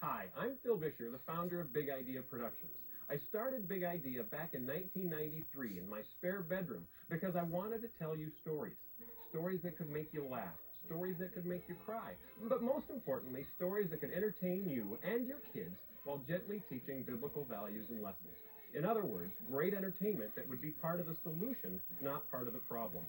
Hi, I'm Phil Vischer, the founder of Big Idea Productions. I started Big Idea back in 1993 in my spare bedroom because I wanted to tell you stories. Stories that could make you laugh, stories that could make you cry, but most importantly, stories that could entertain you and your kids while gently teaching biblical values and lessons. In other words, great entertainment that would be part of the solution, not part of the problem.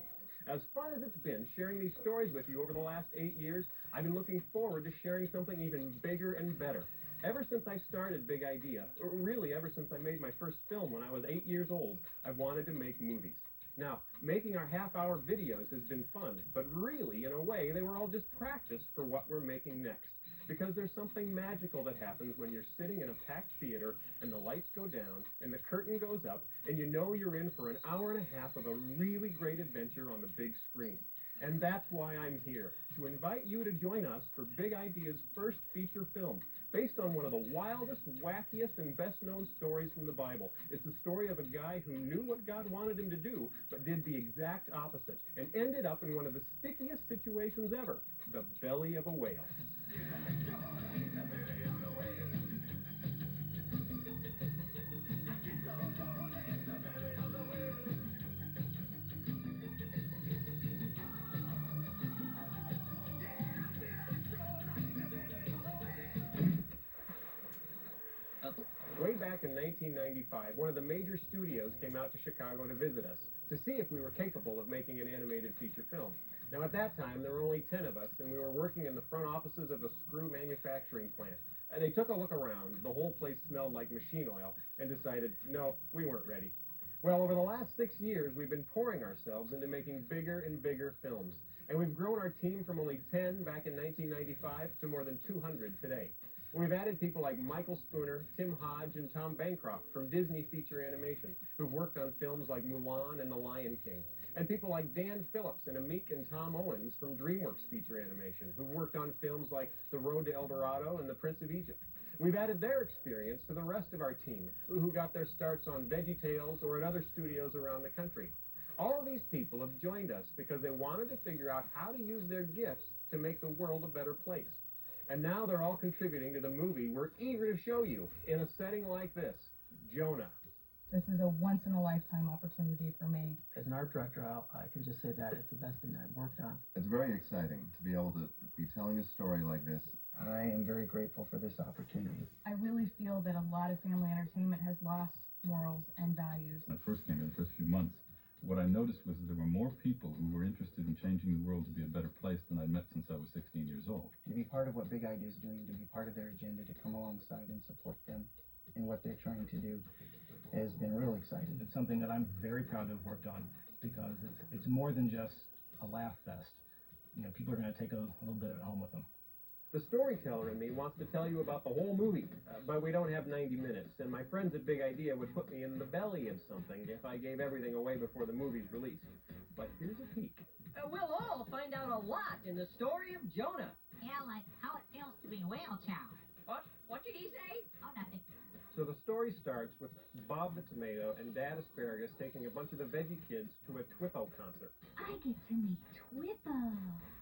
As fun as it's been sharing these stories with you over the last 8 years, I've been looking forward to sharing something even bigger and better. Ever since I started Big Idea, or really ever since I made my first film when I was 8 years old, I've wanted to make movies. Now, making our half-hour videos has been fun, but really, in a way, they were all just practice for what we're making next. Because there's something magical that happens when you're sitting in a packed theater and the lights go down and the curtain goes up and you know you're in for an hour and a half of a really great adventure on the big screen. And that's why I'm here, to invite you to join us for Big Idea's first feature film, based on one of the wildest, wackiest, and best-known stories from the Bible. It's the story of a guy who knew what God wanted him to do, but did the exact opposite, and ended up in one of the stickiest situations ever, the belly of a whale. Way back in 1995, one of the major studios came out to Chicago to visit us to see if we were capable of making an animated feature film. Now, at that time, there were only 10 of us, and we were working in the front offices of a screw manufacturing plant. And they took a look around. The whole place smelled like machine oil, and decided, no, we weren't ready. Well, over the last 6 years, we've been pouring ourselves into making bigger and bigger films. And we've grown our team from only 10 back in 1995 to more than 200 today. We've added people like Michael Spooner, Tim Hodge, and Tom Bancroft from Disney Feature Animation, who've worked on films like Mulan and The Lion King. And people like Dan Phillips and Amik and Tom Owens from DreamWorks Feature Animation, who've worked on films like The Road to El Dorado and The Prince of Egypt. We've added their experience to the rest of our team, who got their starts on VeggieTales or at other studios around the country. All of these people have joined us because they wanted to figure out how to use their gifts to make the world a better place. And now they're all contributing to the movie we're eager to show you in a setting like this, Jonah. This is a once-in-a-lifetime opportunity for me. As an art director, I can just say that it's the best thing that I've worked on. It's very exciting to be able to be telling a story like this. I am very grateful for this opportunity. I really feel that a lot of family entertainment has lost morals and values. When I first came in the first few months, what I noticed was that there were more people who were interested in changing the world to be a better place than I'd met since I was 16 years old. To be part of what Big Idea is doing, to be part of their agenda, to come alongside and support them in what they're trying to do has been really exciting. It's something that I'm very proud to have worked on because it's more than just a laugh fest. You know, people are going to take a little bit of it home with them. The storyteller in me wants to tell you about the whole movie, but we don't have 90 minutes, and my friends at Big Idea would put me in the belly of something if I gave everything away before the movie's released. But here's a peek. We'll all find out a lot in the story of Jonah. Yeah, like how it feels to be a whale child. What? What did he say? Oh, nothing. So the story starts with Bob the Tomato and Dad Asparagus taking a bunch of the Veggie kids to a Twippo concert. I get to meet Twippo.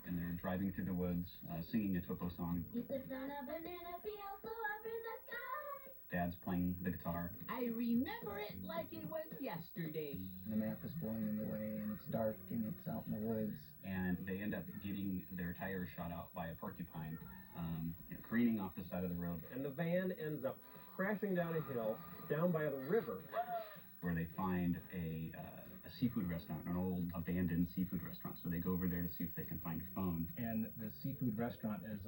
And they're driving through the woods, singing a Twippo song. He slips on a banana peel, so up in the sky. Dad's playing the guitar. I remember it like it was yesterday. The map is blowing them away, and it's dark, and it's out in the woods. And they end up getting their tires shot out by a porcupine, careening off the side of the road. And the van ends up crashing down a hill, down by the river, where they find a seafood restaurant, an old abandoned seafood restaurant. So they go over there to see if they can find a phone. And the seafood restaurant has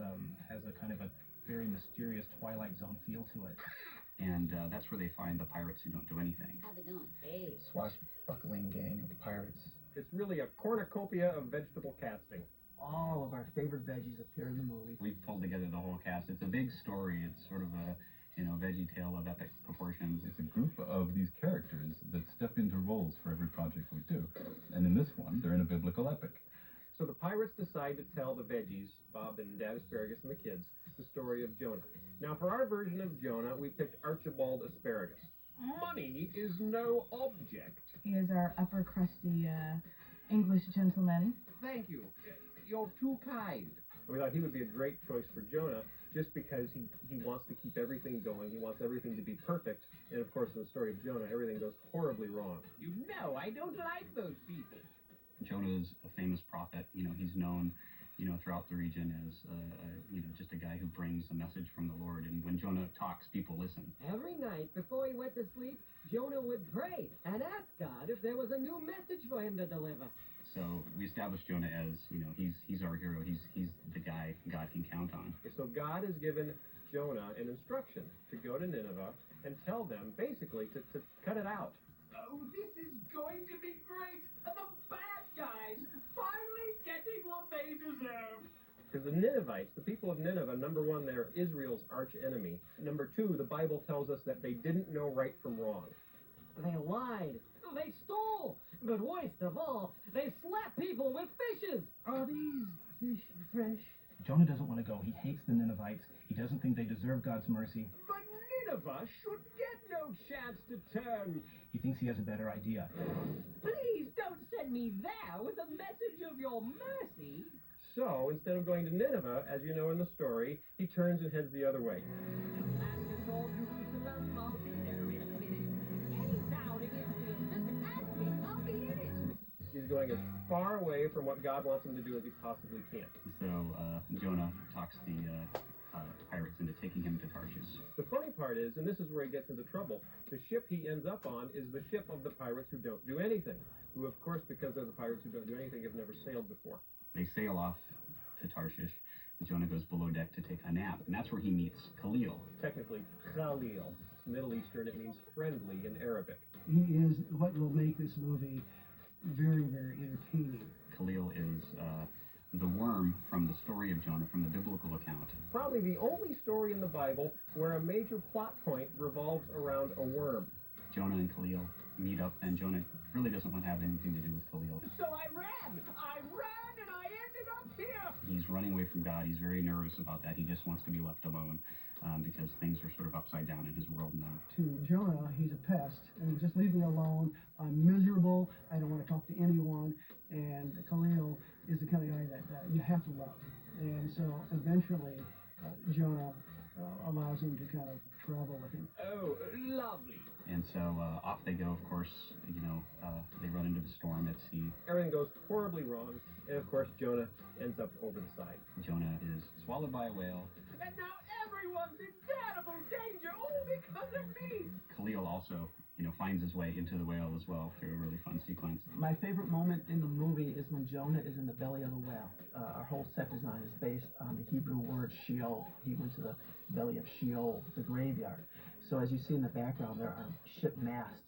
a kind of a very mysterious Twilight Zone feel to it. And that's where they find the pirates who don't do anything. How's it going? Hey. Swashbuckling gang of pirates. It's really a cornucopia of vegetable casting. All of our favorite veggies appear in the movie. We've pulled together the whole cast. It's a big story. It's sort of a VeggieTale of epic proportions. It's a group of these characters that step into roles for every project we do. And in this one, they're in a biblical epic. So the pirates decide to tell the Veggies, Bob and Dad Asparagus and the kids, the story of Jonah. Now, for our version of Jonah, we picked Archibald Asparagus. Money is no object. He is our upper crusty English gentleman. Thank you. You're too kind. We thought he would be a great choice for Jonah, just because he wants to keep everything going. He wants everything to be perfect. And of course, in the story of Jonah, everything goes horribly wrong. You know I don't like those people. Jonah is a famous prophet. He's known, throughout the region as, just a guy who brings a message from the Lord. And when Jonah talks, people listen. Every night before he went to sleep, Jonah would pray and ask God if there was a new message for him to deliver. So we established Jonah as, he's our hero. He's the guy God can count on. So God has given Jonah an instruction to go to Nineveh and tell them, basically, to cut it out. Oh, this is going to be great. The bad guys finally getting what they deserve. Because the Ninevites, the people of Nineveh, number one, they're Israel's arch enemy. Number two, the Bible tells us that they didn't know right from wrong. They lied. They stole. But worst of all, they slapped people with fishes. Are these fish fresh? Jonah doesn't want to go. He hates the Ninevites. He doesn't think they deserve God's mercy. But Nineveh should get no chance to turn. He thinks he has a better idea. Please don't send me there with a message of your mercy. So, instead of going to Nineveh, as you know in the story, he turns and heads the other way. And all Jerusalem, I'll be there in a minute. Any town it is, just ask me, I'll be in it. He's going as far away from what God wants him to do as he possibly can. So Jonah talks the pirates into taking him to Tarshish. The funny part is, and this is where he gets into trouble, the ship he ends up on is the ship of the pirates who don't do anything. Who, of course, because they're the pirates who don't do anything, have never sailed before. They sail off to Tarshish. Jonah goes below deck to take a nap, and that's where he meets Khalil. Technically, Khalil. Middle Eastern, it means friendly in Arabic. He is what will make this movie very, very entertaining. Khalil is the worm from the story of Jonah, from the biblical account. Probably the only story in the Bible where a major plot point revolves around a worm. Jonah and Khalil meet up, and Jonah really doesn't want to have anything to do with Khalil. So I ran, and I ended up here. He's running away from God. He's very nervous about that. He just wants to be left alone because things are sort of upside down in his world now. To Jonah, he's a pest. I mean, just leave me alone. I'm miserable. I don't want to talk to anyone. And Khalil is the kind of guy that you have to love. And so eventually, Jonah allows him to kind of travel with him. Oh, lovely. And so off they go, of course. They run into the storm at sea. Everything goes horribly wrong, and of course Jonah ends up over the side. Jonah is swallowed by a whale. And now everyone's in terrible danger, all because of me. Khalil also, finds his way into the whale as well through a really fun sequence. My favorite moment in the movie is when Jonah is in the belly of the whale. Our whole set design is based on the Hebrew word Sheol. He went to the belly of Sheol, the graveyard. So as you see in the background, there are ship masts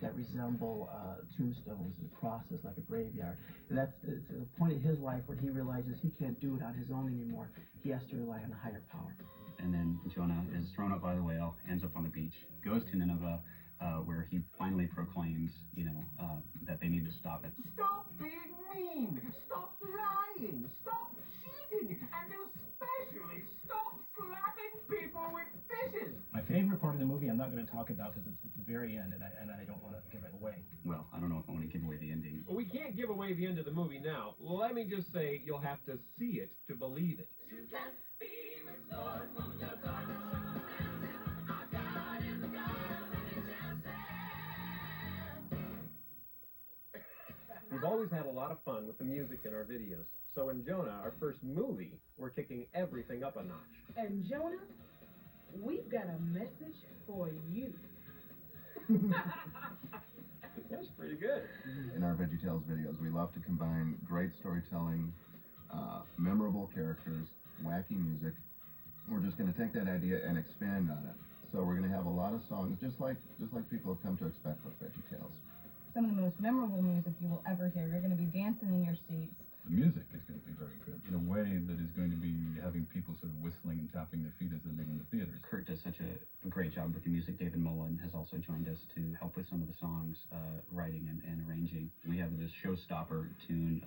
that resemble tombstones and crosses like a graveyard. And it's a point in his life where he realizes he can't do it on his own anymore. He has to rely on a higher power. And then Jonah is thrown up by the whale, ends up on the beach, goes to Nineveh, where he finally proclaims, that they need to stop it. Stop being mean. Stop lying. Stop cheating. And especially stop slapping people with fishes. My favorite part of the movie I'm not going to talk about because it's at the very end, and I don't want to give it away. Well, I don't know if I want to give away the ending. Well, we can't give away the end of the movie now. Let me just say, you'll have to see it to believe it. You can be restored from your darkest circumstances. Our God is a God of second chances. We've always had a lot of fun with the music in our videos. So in Jonah, our first movie, we're kicking everything up a notch. And Jonah, we've got a message for you. That's pretty good. In our VeggieTales videos, we love to combine great storytelling, memorable characters, wacky music. We're just going to take that idea and expand on it. So we're going to have a lot of songs, just like people have come to expect with VeggieTales. Some of the most memorable music you will ever hear. You're going to be dancing in your seats. The music is going to be very good in a way that is going to be having people sort of whistling and tapping their feet as they leave in the theaters. Kurt does such a great job with the music. David Mullen has also joined us to help with some of the songs, writing and arranging. We have this showstopper tune,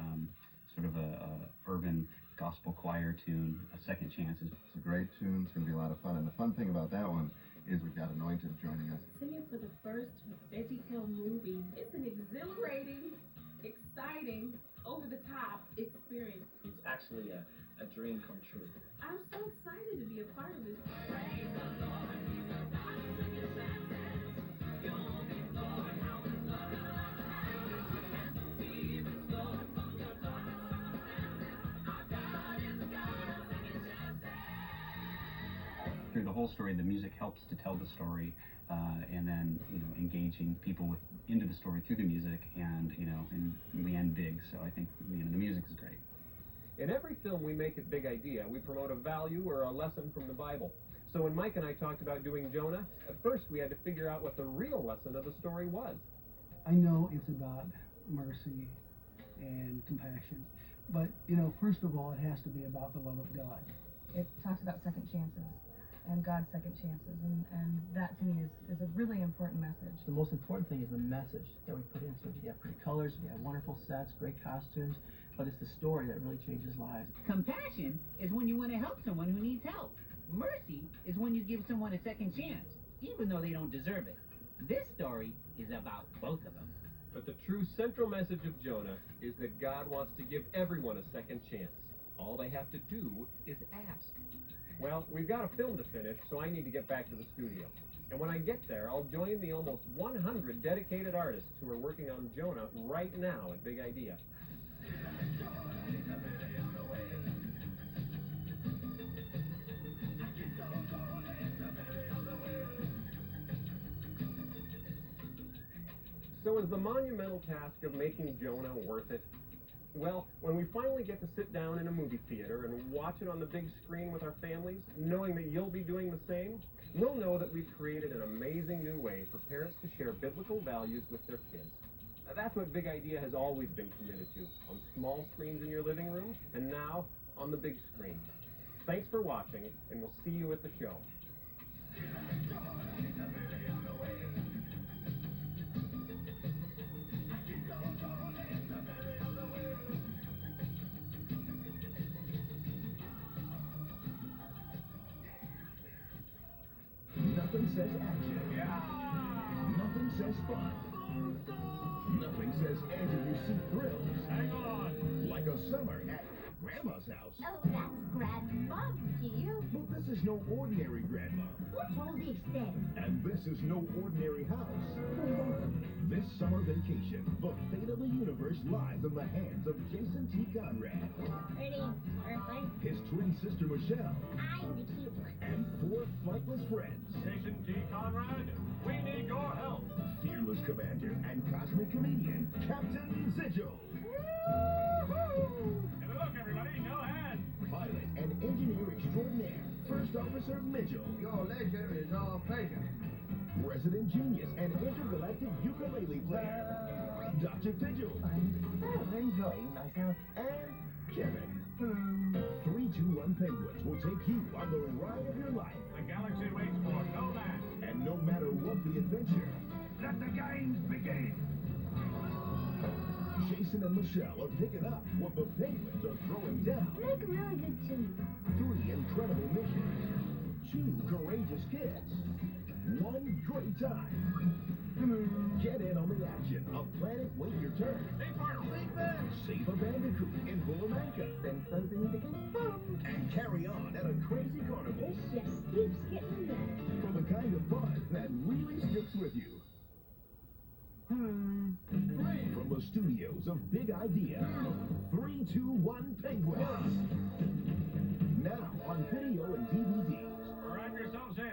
sort of a urban gospel choir tune, A Second Chance. It's a great tune. It's going to be a lot of fun. And the fun thing about that one is we've got Anointed joining us. Singing for the first VeggieTales movie, it's an exhilarating, exciting, over-the-top experience. It's actually a dream come true. I'm so excited to be a part through the whole story, the music helps to tell the story, and then, you know, engaging people into the story through the music, and, you know, and we end big, so I think, you know, the music is great. In every film we make at Big Idea, we promote a value or a lesson from the Bible. So when Mike and I talked about doing Jonah, at first we had to figure out what the real lesson of the story was. I know it's about mercy and compassion, but, you know, first of all, it has to be about the love of God. It talks about second chances and God's second chances, and that to me is a really important message. The most important thing is the message that we put into it. You have pretty colors, you have wonderful sets, great costumes, but it's the story that really changes lives. Compassion is when you want to help someone who needs help. Mercy is when you give someone a second chance, even though they don't deserve it. This story is about both of them. But the true central message of Jonah is that God wants to give everyone a second chance. All they have to do is ask. Well, we've got a film to finish, so I need to get back to the studio. And when I get there, I'll join the almost 100 dedicated artists who are working on Jonah right now at Big Idea. So is the monumental task of making Jonah worth it? Well, when we finally get to sit down in a movie theater and watch it on the big screen with our families, knowing that you'll be doing the same, we'll know that we've created an amazing new way for parents to share biblical values with their kids. That's what Big Idea has always been committed to, on small screens in your living room, and now on the big screen. Thanks for watching, and we'll see you at the show. Nothing says action. Nothing says fun. Nothing says edge of your seat thrills. Hang on! Like a summer at Grandma's house. Oh, that's Grandma to you. But this is no ordinary Grandma. What's all this then? And this is no ordinary house. This summer vacation, the fate of the universe lies in the hands of Jason T. Conrad. Pretty perfect. His twin sister Michelle. I'm the cute one. And 4 flightless friends. Jason T. Conrad, we need your help. Fearless commander and cosmic comedian, Captain Zidjo. And look, everybody, no hands. Pilot and engineer extraordinaire, First Officer Mitchell. Your leisure is our pleasure. Resident genius and intergalactic ukulele player, Dr. Fidgel. I'm so enjoying myself. And Kevin. 3, 2, 1 Penguins will take you on the ride of your life. The galaxy waits for no man. And no matter what the adventure, Let the games begin. Jason and Michelle are picking up what the Penguins are throwing down. Make a really good team. 3 incredible missions, 2 courageous kids, 1 great time. Get in on the action of Planet Wait Your Turn. Save a Bandicoot in Bulamanka. And carry on at a crazy carnival. This just keeps getting better. For the kind of fun that really sticks with you. From the studios of Big Idea, 3, 2, 1 Penguins. Now on video and DVDs. Wrap yourselves in